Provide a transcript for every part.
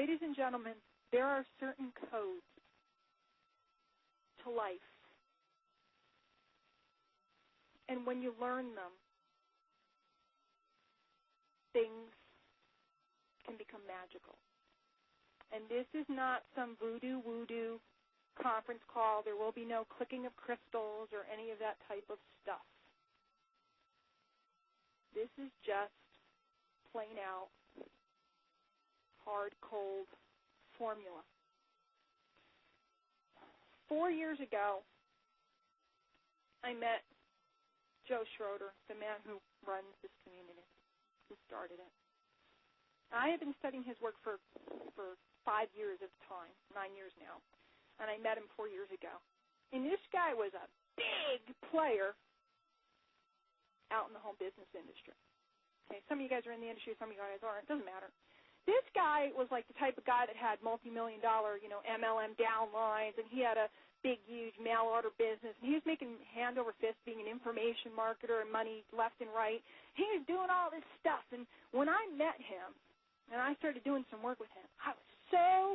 ladies and gentlemen, there are certain codes to life. And when you learn them, things can become magical. And this is not some voodoo conference call. There will be no clicking of crystals or any of that type of stuff. This is just plain out, hard, cold formula. 4 years ago, I met Joe Schroeder, the man who runs this community, who started it. I have been studying his work for 5 years at the time, 9 years now, and I met him 4 years ago. And this guy was a big player out in the home business industry. Okay, some of you guys are in the industry, some of you guys aren't. It doesn't matter. This guy was like the type of guy that had multi-million-dollar, MLM downlines, and he had a big, huge mail order business, and he was making hand over fist being an information marketer and money left and right. He was doing all this stuff, and when I met him and I started doing some work with him, I was so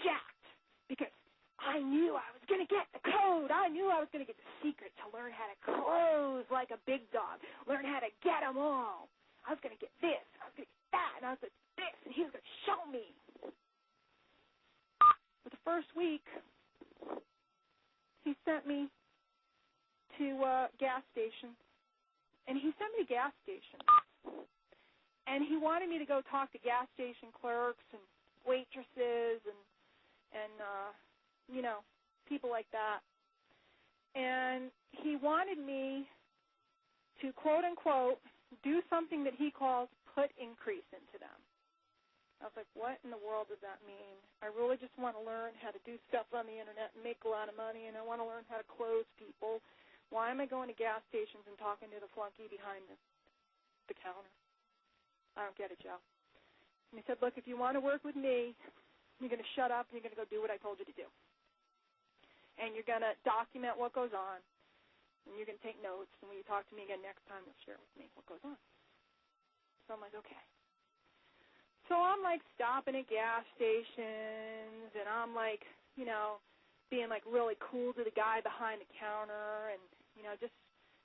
jacked because I knew I was going to get the code. I knew I was going to get the secret to learn how to close like a big dog, learn how to get them all. I was going to get this, I was going to get that, and I was going to get this, and he was going to show me. But the first week, he sent me to a gas station, and he sent me to gas stations. And he wanted me to go talk to gas station clerks and waitresses and people like that. And he wanted me to, quote, unquote, do something that he calls put increase into them. I was like, what in the world does that mean? I really just want to learn how to do stuff on the Internet and make a lot of money, and I want to learn how to close people. Why am I going to gas stations and talking to the flunky behind the counter? I don't get it, Joe. And he said, look, if you want to work with me, you're going to shut up and you're going to go do what I told you to do. And you're going to document what goes on, and you're going to take notes, and when you talk to me again next time, you'll share with me what goes on. So I'm like, okay. So I'm, like, stopping at gas stations, and I'm, like, being, like, really cool to the guy behind the counter and,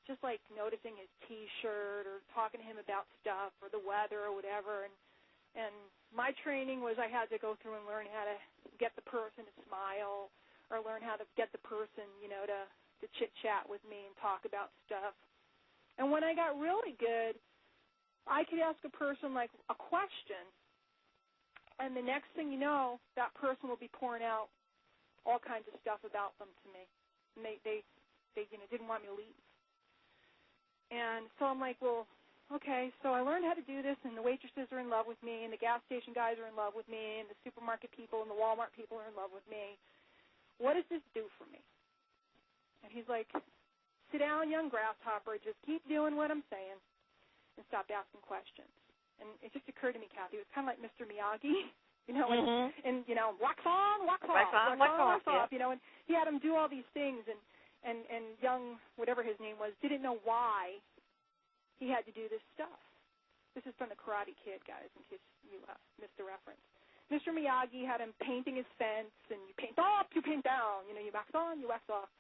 just like, noticing his T-shirt or talking to him about stuff or the weather or whatever. And my training was I had to go through and learn how to get the person to smile or learn how to get the person, to chit-chat with me and talk about stuff. And when I got really good, I could ask a person, like, a question, and the next thing you know, that person will be pouring out all kinds of stuff about them to me. And they didn't want me to leave. And so I'm like, well, okay, so I learned how to do this, and the waitresses are in love with me, and the gas station guys are in love with me, and the supermarket people and the Walmart people are in love with me. What does this do for me? And he's like, sit down, young grasshopper, just keep doing what I'm saying and stop asking questions. And it just occurred to me, Kathy, it was kind of like Mr. Miyagi, and wax on, wax off, wax off, and he had him do all these things, and young, whatever his name was, didn't know why he had to do this stuff. This is from the Karate Kid, guys, in case you missed the reference. Mr. Miyagi had him painting his fence, and you paint up, you paint down, you wax on, you wax off.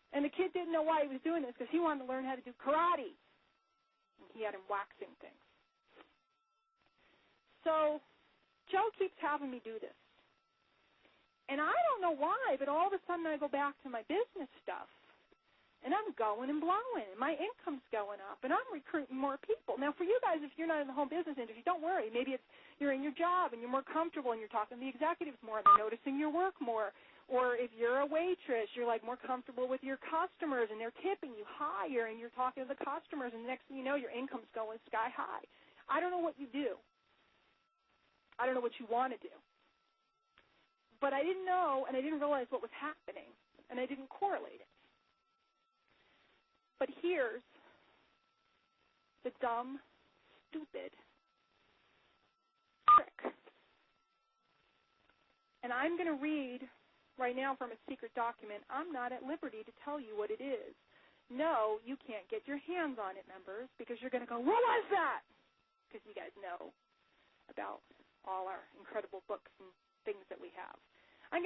And the kid didn't know why he was doing this because he wanted to learn how to do karate. And he had him waxing things. So Joe keeps having me do this. And I don't know why, but all of a sudden I go back to my business stuff, and I'm going and blowing, and my income's going up, and I'm recruiting more people. Now, for you guys, if you're not in the home business industry, don't worry. Maybe you're in your job, and you're more comfortable, and you're talking to the executives more, and they're noticing your work more. Or if you're a waitress, you're, like, more comfortable with your customers, and they're tipping you higher, and you're talking to the customers, and the next thing you know, your income's going sky high. I don't know what you do. I don't know what you want to do. But I didn't know, and I didn't realize what was happening, and I didn't correlate it. But here's the dumb, stupid trick. And I'm going to read right now from a secret document. I'm not at liberty to tell you what it is. No, you can't get your hands on it, members, because you're going to go, what was that? Because you guys know about all our incredible books and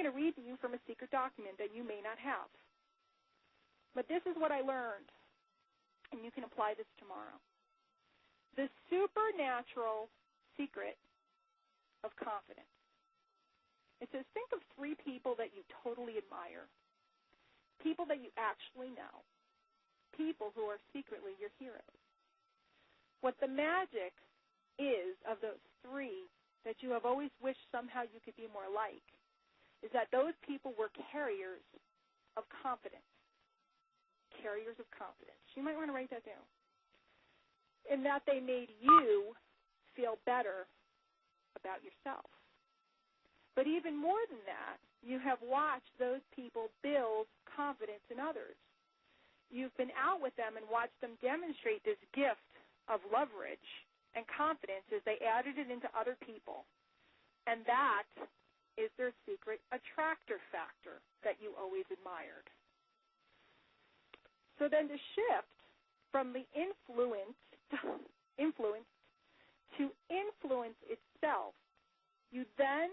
going to read to you from a secret document that you may not have. But this is what I learned, and you can apply this tomorrow. The supernatural secret of confidence. It says, think of 3 people that you totally admire, people that you actually know, people who are secretly your heroes. What the magic is of those 3 that you have always wished somehow you could be more like is that those people were carriers of confidence. Carriers of confidence. You might want to write that down. In that they made you feel better about yourself. But even more than that, you have watched those people build confidence in others. You've been out with them and watched them demonstrate this gift of leverage and confidence as they added it into other people. And that is their secret attractor factor that you always admired. So then to shift from the influence to influence itself, you then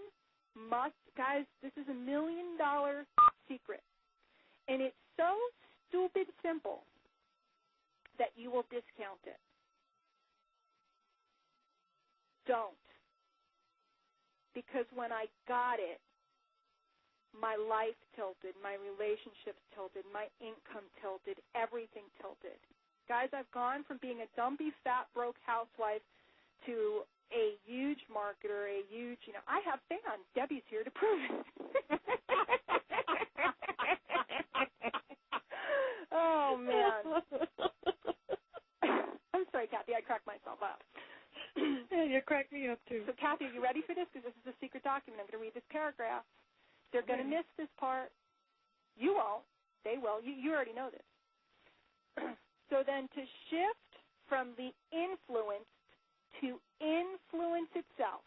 must, guys, this is $1 million secret. And it's so stupid simple that you will discount it. Don't. Because when I got it, my life tilted, my relationships tilted, my income tilted, everything tilted. Guys, I've gone from being a dumpy, fat, broke housewife to a huge marketer, a huge, I have fans. Debbie's here to prove it. Oh, man. I'm sorry, Kathy, I cracked myself up. Yeah, you cracked me up, too. So, Kathy, are you ready for this? Because this is a secret document. I'm going to read this paragraph. They're going to miss this part. You won't. They will. You already know this. So then to shift from the influenced to influence itself.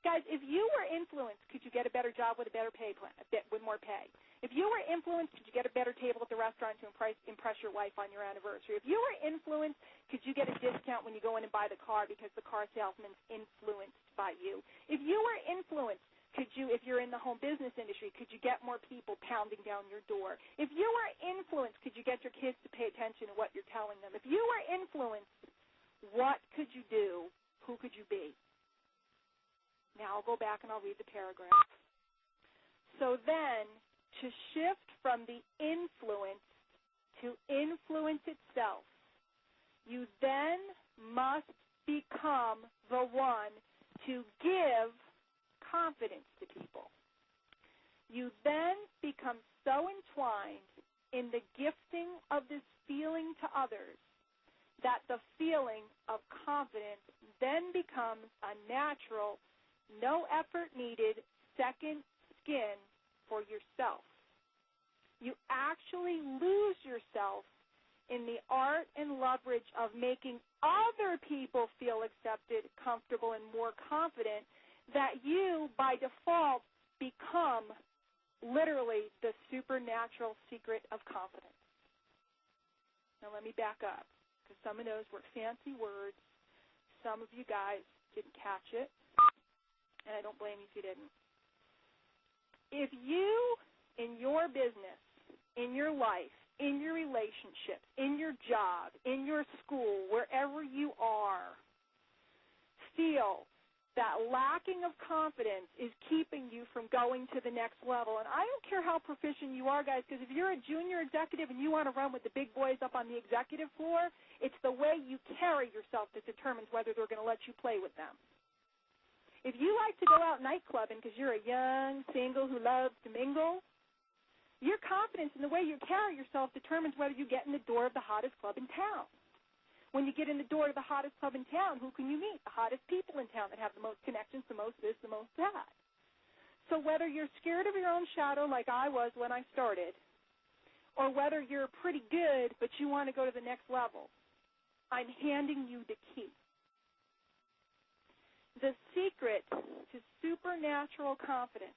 Guys, if you were influenced, could you get a better job with a better pay plan, with more pay? If you were influenced, could you get a better table at the restaurant to impress your wife on your anniversary? If you were influenced, could you get a discount when you go in and buy the car because the car salesman's influenced by you? If you were influenced, could you, if you're in the home business industry, could you get more people pounding down your door? If you were influenced, could you get your kids to pay attention to what you're telling them? If you were influenced, what could you do? Who could you be? Now I'll go back and I'll read the paragraph. So then, to shift from the influence to influence itself, you then must become the one to give confidence to people. You then become so entwined in the gifting of this feeling to others that the feeling of confidence then becomes a natural, no effort needed, second skin for yourself. You actually lose yourself in the art and leverage of making other people feel accepted, comfortable, and more confident, that you, by default, become literally the supernatural secret of confidence. Now let me back up, because some of those were fancy words. Some of you guys didn't catch it, and I don't blame you if you didn't. If you, in your business, in your life, in your relationships, in your job, in your school, wherever you are, feel that lacking of confidence is keeping you from going to the next level. And I don't care how proficient you are, guys, because if you're a junior executive and you want to run with the big boys up on the executive floor, it's the way you carry yourself that determines whether they're going to let you play with them. If you like to go out nightclubbing because you're a young single who loves to mingle, your confidence in the way you carry yourself determines whether you get in the door of the hottest club in town. When you get in the door of the hottest club in town, who can you meet? The hottest people in town that have the most connections, the most this, the most that. So whether you're scared of your own shadow like I was when I started, or whether you're pretty good but you want to go to the next level, I'm handing you the key. The secret to supernatural confidence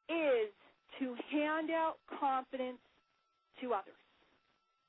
is to hand out confidence to others.